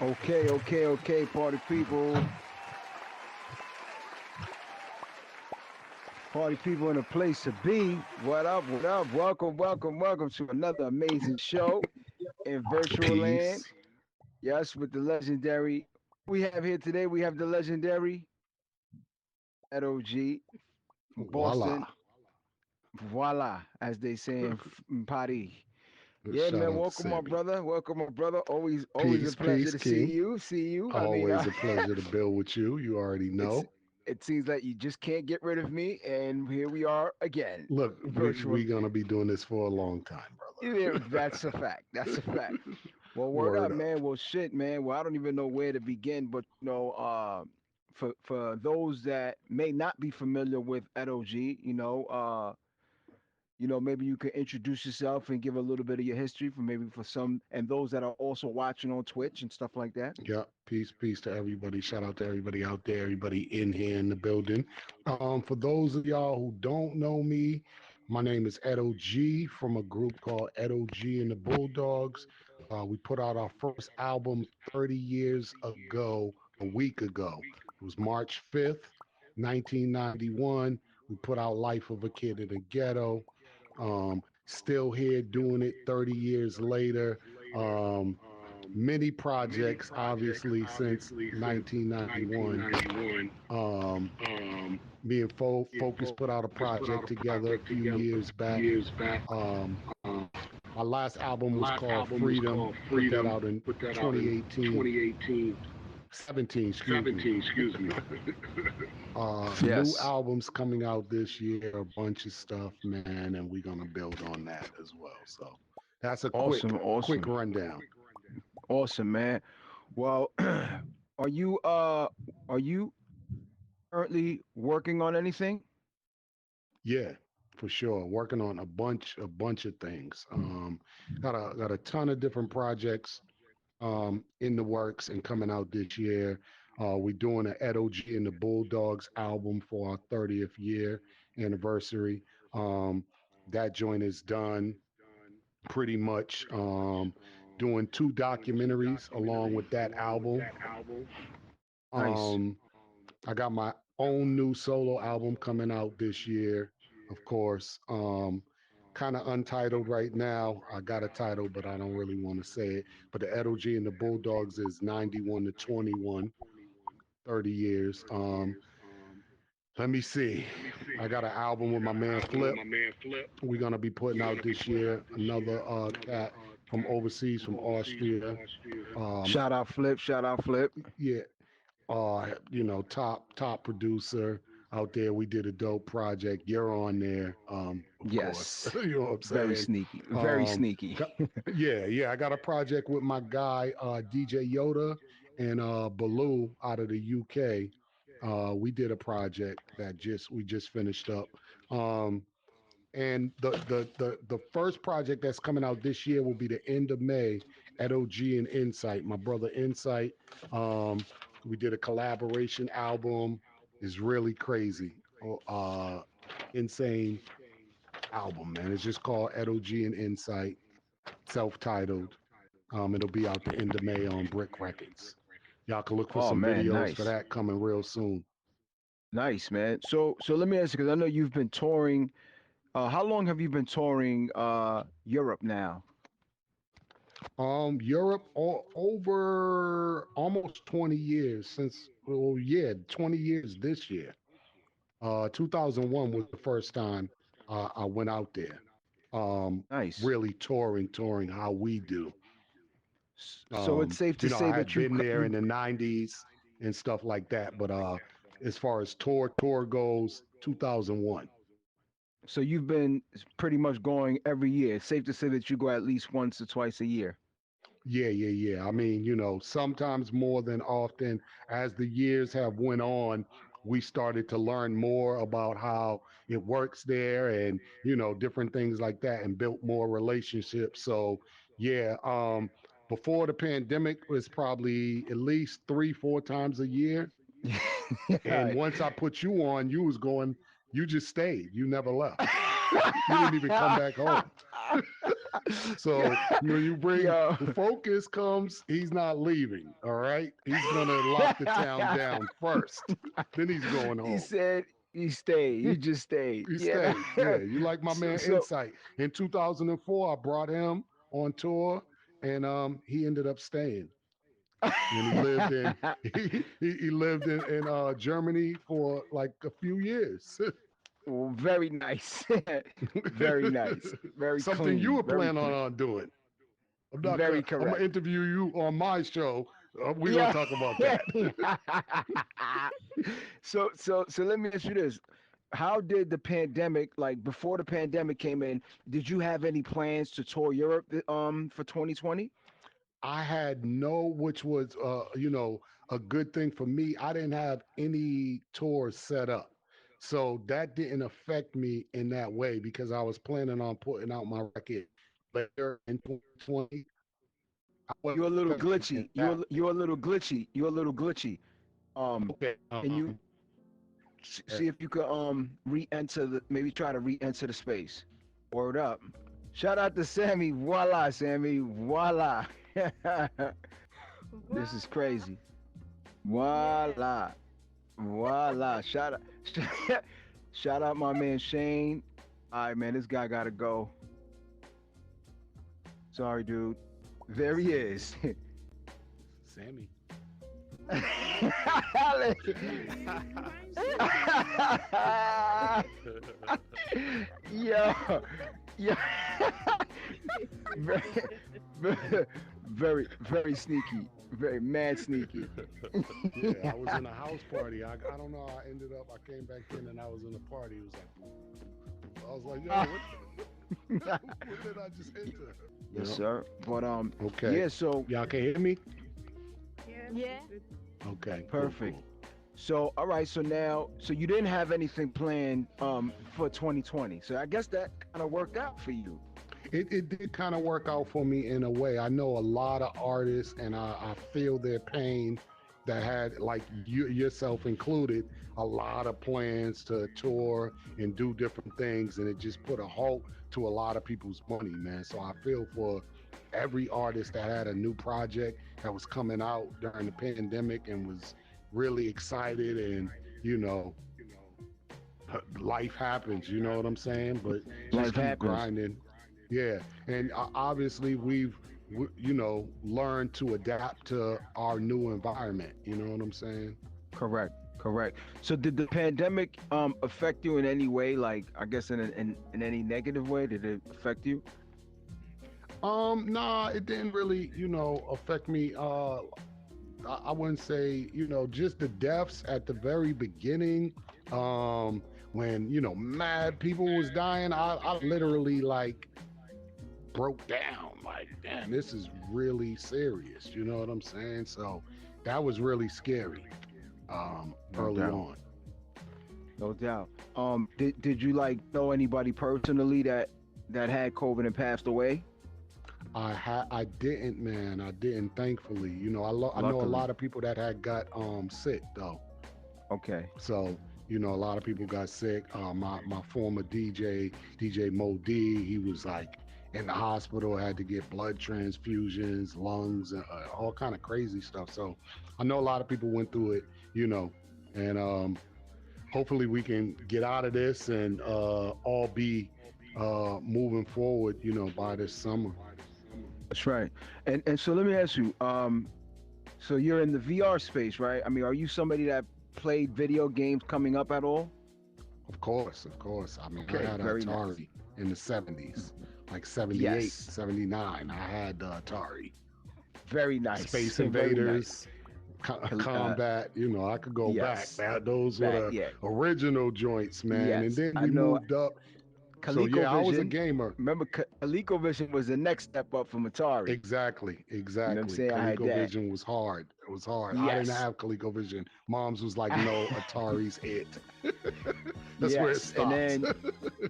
Okay, party people. Party people in a place to be. What up, what up? Welcome to another amazing show in virtual land. Peace. Yes, with the legendary. We have here today, we have the legendary Edo G from Boston. Voila. Voila, as they say in Paris. Yeah, Shout man, out to welcome, my Sammy. brother. Welcome, my brother. Always a Peace, pleasure peace, to see King. you. See you. I mean, Always a pleasure to build with you. You already it's know. it seems like you just can't get rid of me, and here we are again, Look, we virtual. gonna be doing this for a long time, Yeah, brother. that's a fact. That's a fact. Well, word up, Word up. man. Well, shit, man. Well, I don't even know where to begin, but for those that may not be familiar with Edo G, maybe you could introduce yourself and give a little bit of your history for maybe for some and those that are also watching on Twitch and stuff like that. Yeah, peace to everybody. Shout out to everybody out there, everybody in here in the building. For those of y'all who don't know me, my name is Edo G from a group called Edo G and the Bulldogs. We put out our first album 30 years ago, a week ago. It was March 5th, 1991. We put out Life of a Kid in the Ghetto. Still here doing it 30 years later. Um, Many projects, obviously, since 1991. Um, Me and Focus put out a project together a few years back. Um, my last album was called Freedom. Put that out in 2018, 17, excuse me. New Yes. albums coming out this year, a bunch of stuff, man, and we're gonna build on that as well. So that's a Awesome, quick awesome, rundown. awesome, man. Well, are you currently working on anything? Yeah, for sure. Working on a bunch of things. Got a ton of different projects in the works and coming out this year. We're doing an Edo G and the Bulldogs album for our 30th year anniversary. Um, that joint is done pretty much. Doing two documentaries along with that album. Nice. Um, I got my own new solo album coming out this year, of course. Kind of untitled right now. I got a title, but I don't really want to say it. But the Edo G and the Bulldogs is 91 to 21, 30 years. Let me see. I got an album with my man Flip. We're gonna be putting out this year. Another cat from overseas, from Austria. Um, Shout out Flip. Shout out Flip. yeah, top producer out there. We did a dope project. You're on there, of course. Yes. You know what I'm Very saying? sneaky. Very Um, sneaky. got- yeah. I got a project with my guy DJ Yoda and Baloo out of the UK. We did a project that we just finished up. Um, and the first project that's coming out this year will be the end of May at OG and Insight. My brother Insight. We did a collaboration album. It's really crazy. Insane album, man. It's just called Edo G and Insight, self-titled. It'll be out the end of May on Brick Records. Y'all can look for Oh some man, videos for nice. that coming real soon. Nice, man. So let me ask you, because I know you've been touring. How long have you been touring Europe now? Europe over almost 20 years since, well, yeah, 20 years this year. 2001 was the first time I went out there. Um, Nice. Really touring how we do. So it's safe to I say had that you been there you in the 90s and stuff like that, but as far as tour goes, 2001. so you've been pretty much going every year. It's safe to say that you go at least once or twice a year. Yeah. I mean, sometimes more than often, as the years have went on, we started to learn more about how it works there and, different things like that and built more relationships. So, yeah, before the pandemic was probably at least 3, 4 times a year. And Right. once I put you on, you just stayed. You never left. You didn't even come back home. So when you bring Yo. the Focus comes, he's not leaving. All right, he's gonna lock the town down first. Then he's going He home. said you stayed. You just stayed. He Yeah. stayed. Yeah, you like my so, man so Insight. In 2004, I brought him on tour, and he ended up staying. And he lived in he lived in Germany for like a few years. well, very nice. Very nice. Very Something you clean. were Very planning clean. on doing. I'm not gonna. Very I'm gonna correct. interview you on my show. We're gonna Yeah. talk about that. So let me ask you this. How did the pandemic, like before the pandemic came in, did you have any plans to tour Europe for 2020? I had no, which was a good thing for me. I didn't have any tours set up, so that didn't affect me in that way because I was planning on putting out my record later in 2020. I You're a wasn't little affected glitchy. in that way. You're a little glitchy. You're a little glitchy. Okay. Can you see if you could re-enter the maybe try to re-enter the space? Word up. Shout out to Sammy. Voila, Sammy. Voila. This is crazy. Yeah. Voila. Voila. Shout out my man Shane. All right, man, this guy gotta go. Sorry, dude. There he is. Sammy. Yo, yo, very, very sneaky, very mad sneaky. Yeah, I was in a house party. I don't know how I ended up. I came back in and I was in a party. It was like, I was like, yo, what did I just enter? Yes, sir. But Okay. yeah. So Y'all can hear me? Yeah. Okay. perfect. Cool. So all right. So now, so you didn't have anything planned for 2020. So I guess that kind of worked out for you. It did kind of work out for me in a way. I know a lot of artists, and I feel their pain that had, like you yourself included, a lot of plans to tour and do different things, and it just put a halt to a lot of people's money, man. So I feel for every artist that had a new project that was coming out during the pandemic and was really excited, and you know, life happens. You know what I'm saying? But just Life keep happens. grinding. Yeah, and obviously learned to adapt to our new environment. You know what I'm saying? Correct. Correct. So did the pandemic affect you in any way? Like I guess in any negative way? Did it affect you? Nah, it didn't really, affect me. I wouldn't say, just the deaths at the very beginning. When mad people was dying, I literally like broke down. Like, damn, this is really serious. You know what I'm saying? So that was really scary. Early doubt. on. No doubt. Did you like know anybody personally that had COVID and passed away? I didn't, man. I didn't. Thankfully, I know a Luckily. lot of people that had got sick though. Okay. So a lot of people got sick. My former DJ Mo D, he was like in the hospital, had to get blood transfusions, lungs, and all kind of crazy stuff. So I know a lot of people went through it, and hopefully we can get out of this and all be moving forward, by this summer. That's right. And so let me ask you, so you're in the VR space, right? I mean, are you somebody that played video games coming up at all? Of course. I mean, Okay, I had an very Atari in the 70s, like 78, Yes. 79. I had the Atari. Very nice. Space Very Invaders, nice. Combat, I could go Yes. back. Those were the Yeah. original joints, man. And Yes. then I we know. moved up. So yeah, I was a gamer. Remember, ColecoVision was the next step up from Atari. Exactly. You know what I'm saying? I had that. ColecoVision was hard. It was hard. I didn't Yes. have ColecoVision. Mom's was like, no, Atari's it. That's where it Yes. stopped. And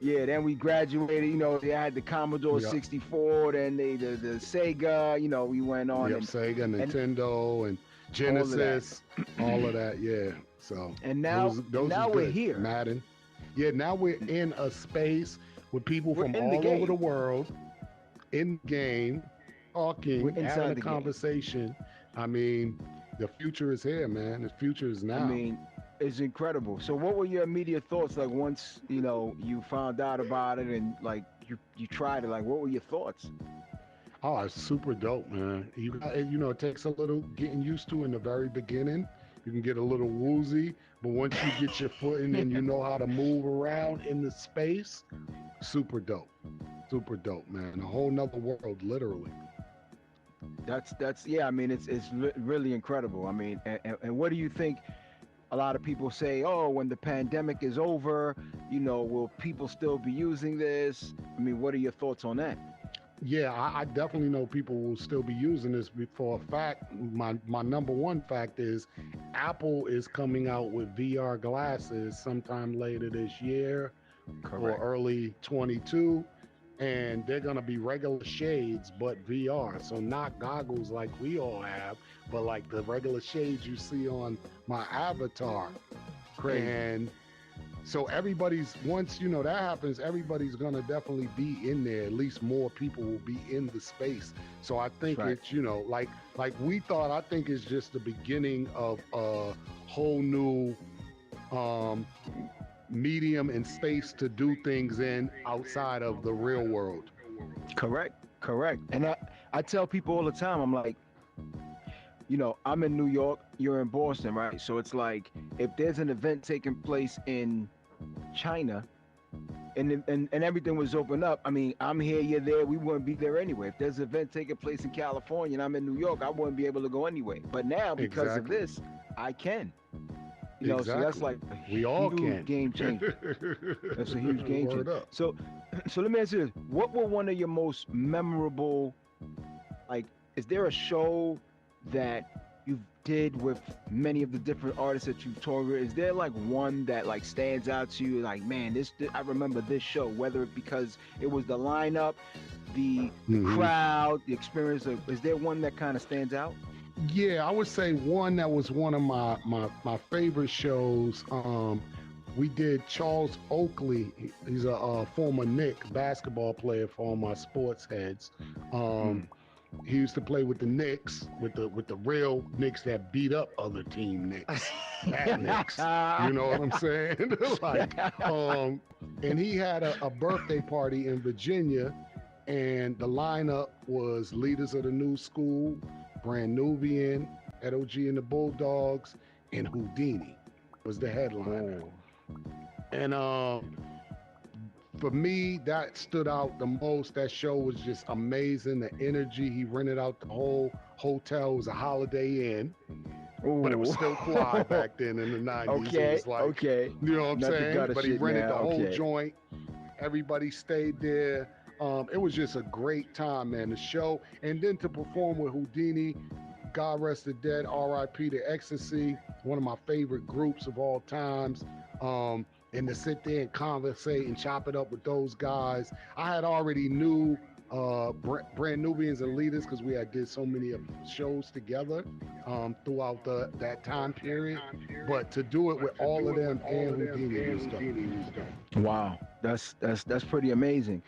then, then we graduated. They had the Commodore Yeah. 64, then the Sega. We went on. Yep, And, Sega, Nintendo, and Genesis, all of that, yeah. So and now those now was we're good. here. Madden. Yeah, now we're in a space with people We're from in the all game. over the world, in the game, We're talking, having inside a the game. conversation. I mean, the future is here, man. The future is I now. mean, it's incredible. So, what were your immediate thoughts like once you found out about it and like you tried it? Like, what were your thoughts? Oh, it's super dope, man. It takes a little getting used to in the very beginning. You can get a little woozy, but once you get your foot in and you know how to move around in the space, super dope. Super dope, man. A whole nother world, literally. That's yeah. I mean, it's really incredible. I mean, and what do you think? A lot of people say, oh, when the pandemic is over, will people still be using this? I mean, what are your thoughts on that? Yeah, I definitely know people will still be using this for a fact. My number one fact is Apple is coming out with VR glasses sometime later this year or Correct. early 22, and they're gonna be regular shades but VR. So not goggles like we all have, but like the regular shades you see on my avatar. Crazy. And so everybody's once that happens, everybody's gonna definitely be in there. At least more people will be in the space. So I That's think right. it's like we thought. I think it's just the beginning of a whole new um, medium and space to do things in outside of the real world. Correct. Correct. And I tell people all the time, I'm like, I'm in New York, you're in Boston, right? So it's like if there's an event taking place in China and everything was open up, I mean, I'm here, you're there, we wouldn't be there anyway. If there's an event taking place in California and I'm in New York, I wouldn't be able to go anyway. But now because of Exactly. this, I can. So that's Exactly. like a We all huge can. game changer. That's a huge game Word changer. up. So let me ask you this: what were one of your most memorable? Like, is there a show that you did with many of the different artists that you've toured with? Is there like one that like stands out to you? Like, man, I remember this show. Whether it because it was the lineup, the Hmm. crowd, the experience. Is there one that kind of stands out? Yeah, I would say one that was one of my favorite shows. We did Charles Oakley. He's a former Knick basketball player for all my sports heads. Um, Mm. he used to play with the Knicks, with the real Knicks that beat up other team Knicks, at Knicks. You know what I'm saying? like, um, and he had a birthday party in Virginia, and the lineup was leaders of the new school, Brand Nubian, Edo G and the Bulldogs, and Houdini was the headliner. Oh, And for me, that stood out the most. That show was just amazing. The energy. He rented out the whole hotel. It was a Holiday Inn, but it was still fly oh. back then in the 90s. It Okay, was like, okay. you know what I'm Not the saying? gutter But he shit rented now. the whole Okay. joint. Everybody stayed there. It was just a great time, man. The show, and then to perform with Houdini, God rest the dead, R.I.P. to Ecstasy, one of my favorite groups of all times. And to sit there and conversate and chop it up with those guys, I had already knew Brand Nubians and Leaders because we had did so many shows together throughout that time period. But to do it with all of them and Houdini was dope. Wow, that's pretty amazing.